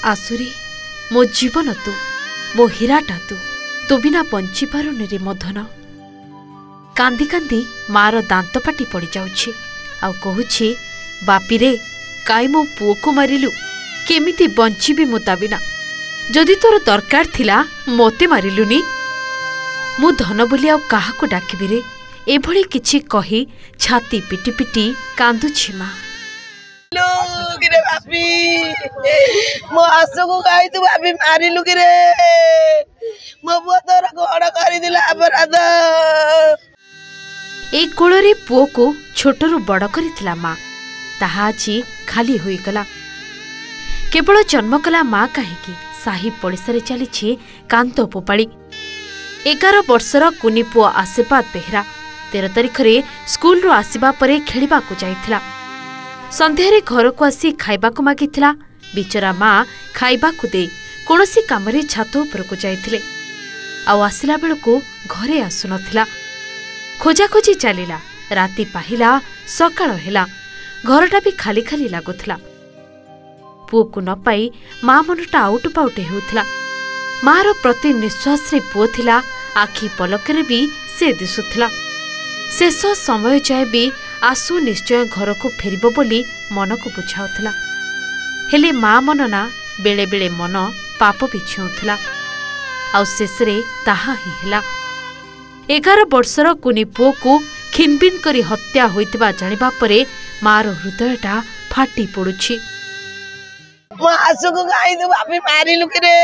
आसुरी मो जीवन तू मो हीराटा तू बिना बंची पारुनी रे मो धन। कांदी कांदी मार दांत पाटी पड़ जाउछि आ कहूछि बापी रे काई मो पुओ को मारिलु केमिति बंचिबी मु ता बिना। जदि तोर दरकार थिला मोते मारिलुनी मु धन बोली आ काहाको डाकिबी रे एभली किछि कही छाती पिटी पिटी कांदुछि मा। रे बापी मो आसो को गाई तू बापी मारिलु कि रे मो पुओ तोर कण करिदिला अपराध। ए कोଳରେ पुओ छोटरू बड़ करिथिला मा ताहा आज खाली होई गला। केवल जन्म कला माँ कहीं साही पड़िशारे चली कांत पोपाड़ी। 11 वर्षर कुनी पुओ आशीर्वाद बेहरा 13 तारिख रे स्कूल रो आसीबा परे खेलिबा को जाइथिला। संध्यारे घर को आसी खाइबा को मागिथिला। बिचरा माँ खाइबा को दे कोनोसी कामरे छात ऊपर को जाइथिले आ आसिला बेलको घरे आसु नथिला। खोजा खोजी चलिला। राति पाहिला सकाळ हेला घरटा भी खाली खाली लागुथिला। पुओ को न पाई माँ मनटा आउट पाउटे हेउथिला। मार प्रति निश्वास रे पुओ थिला आखि पलकरे भी से दिसुथिला। शेष समय जाए भी आसु निश्चय घर को फेरिबो बोली मन को बुझाउथिला। हेले माँ मन ना बेले बेले मन पाप बिछुउथिला आ शेषरे ताहा ही हेला। 11 वर्षर कुनी पुओ को खिनबिन करी हत्या होइतिबा जानिबा परे मार हृदयटा फाटी पड़ुछि। मो आसु को गाई तू बापी मारिलु कि रे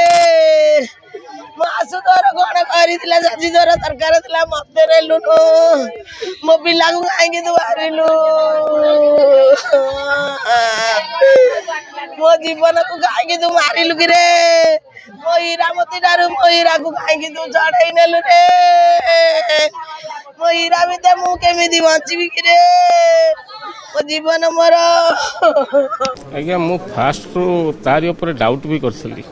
मो आसु तोर कण करिदिला सजी तोर सरकार थिला मते रेलुनु मो पिला को गाई के तू मारिलु मो जीवन को गाई के तू मारिलु कि रे मो हीरा मोती डारू मो हीरा को गाई के तू चढ़ाई नेलु रे मो हीरा भी ते मु केमिति बंचिबी कि रे मो जीवन मोर। आज्ञा मु फास्ट रो तारी ऊपर डाउट भी करथली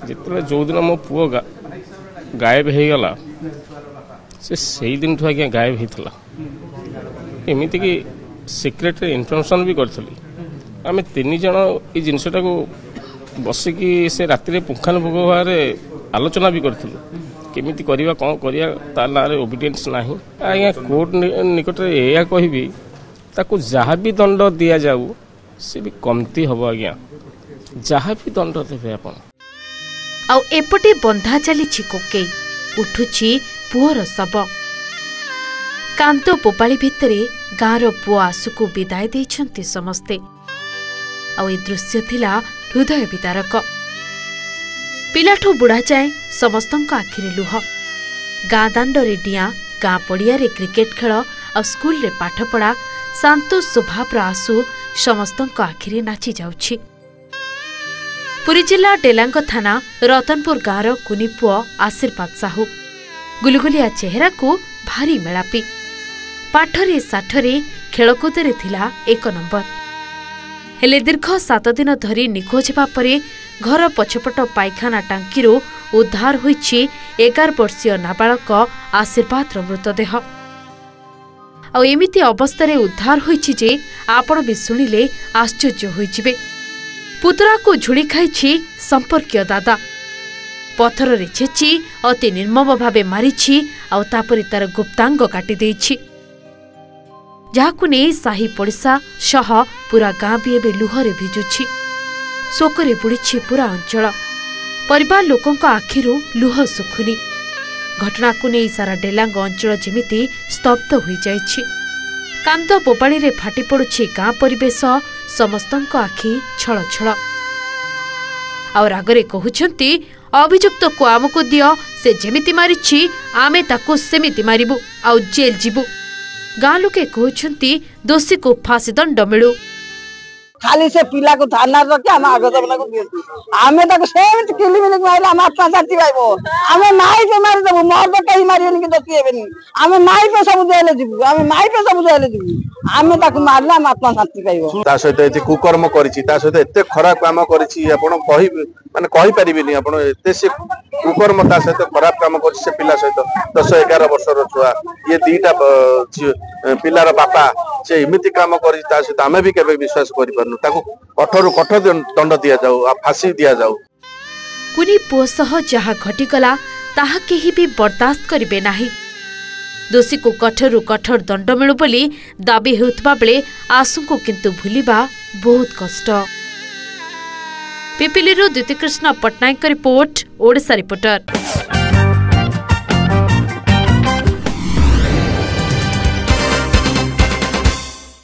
जितले जो दिन मो पुओ गायब हो गला से दिन ठू आज्ञा गायब होता एमती कि सिक्रेट इनफर्मेशन भी करथली। आम 3 जन ये जिनसटा को बसिकी से राति पुंखानुपुंख भाव आलोचना भी करूँ केमिति करिबा कौन करिया ता ना रे ओबिडियंस नाही। आज्ञा कोर्ट निकट या कहबी ताकू जहाँ भी दंड दिया जाऊ से भी कमती हम आज्ञा जहाँ भी दंड देवे आपण। आउ एपटे बंधा चली कोके उठुछि पुओर शब। कांत पोपाली भितरे गाँर पुओ आसु को विदाय देइछन्ति समस्ते। आउ ए दृश्य थिला हृदय विदारक। पिलाठू बुढ़ा जाए समस्तंक आखिरे लुह। गाँ दांडरे डिया गाँ पड़ियारे क्रिकेट खेल आ स्कूल रे पाठ पढ़ा शांत स्वभाव आसु समस्तंक आखिरे नाची जाउछि। पुरी जिला डेलांग थाना रतनपुर गाँर कुनी पुओ आशीर्वाद साहू गुलगुलिया चेहरा को भारी मेलापी। पाठरे साठरे खेलकूदरे थिला 1 नंबर। हेले दीर्घ 7 दिन धरी निखोज हेबा परे घर पछपट पायखाना टांकीरू उद्धार होइछि 11 वर्षीय नाबालक आशीर्वाद मृतदेह। आ एमिति अवस्था उद्धार होइछि जे आपण भी शुणिले आश्चर्य होइजिबे। पुतरा को झुली खाइछि संपर्कीय दादा। पथर रे छेची अति निर्मम भावे मारिछि आ तापरे तार गुप्तांग काटी देइछि। जाहाकु नै साही पड़िशा सह पूरा गाँ भी एबे लुहरे भिजुछि। शोकरे बुड़ीछि पूरा अंचल। परिवार लोकंक आखिरु लुह सुखुनी। घटना को नहीं सारा डेलांग अंचल जेमिति स्तब्ध हो जाइछि। कांद पोपाड़ी रे फाटी पड़ुछि गाँ परिवेश। समस्तंक आखि छल छल। आ रागरे कहउछंती अभियुक्त को आमको दियो से जेमिति मारिछि आमे ताको सेमिति मारिबु आ जेल जिबु। गाँ लोके कहउछंती दोषी को फांसी दंड मिलु। खाली से पिला को थाना रखे हम आगे दबना को दियो आमे तक सेम किली मिले माइला हम आत्मा साथी भाईबो आमे माई पे मारि देबो मोर पे कहीं मारियन के दती हेबेनी आमे माई पे सब जेल जिबु आमे माई पे सब जेल जिबु आमे ताको मारला हम आत्मा साथी पाइबो। ता सहित एति कुकर्म करिछि ता सहित एते खराब काम करिछि आपण कहि माने कहि परिबिनी आपण एते से कुकर्मता सहित खराब काम कर पिला सहित 10-11 वर्षर छुआ ये दीटा पिलार बापा से एमती काम कर सहित आम भी केवे विश्वास करूँ कठोर कठोर दंड दि जाऊ फांसी दि जाऊ कुनी पुओ सह जहा घटिगला ताहा केही भी बर्दाश्त करिबे नाही। दोषी को कठोर कठोर दंड मिलु बोली दाबी हेउथबा बेले आशु को किंतु भूलिबा बहुत कष्ट। Pipili Dyutikrishna Pattanayak report Odisha reporter.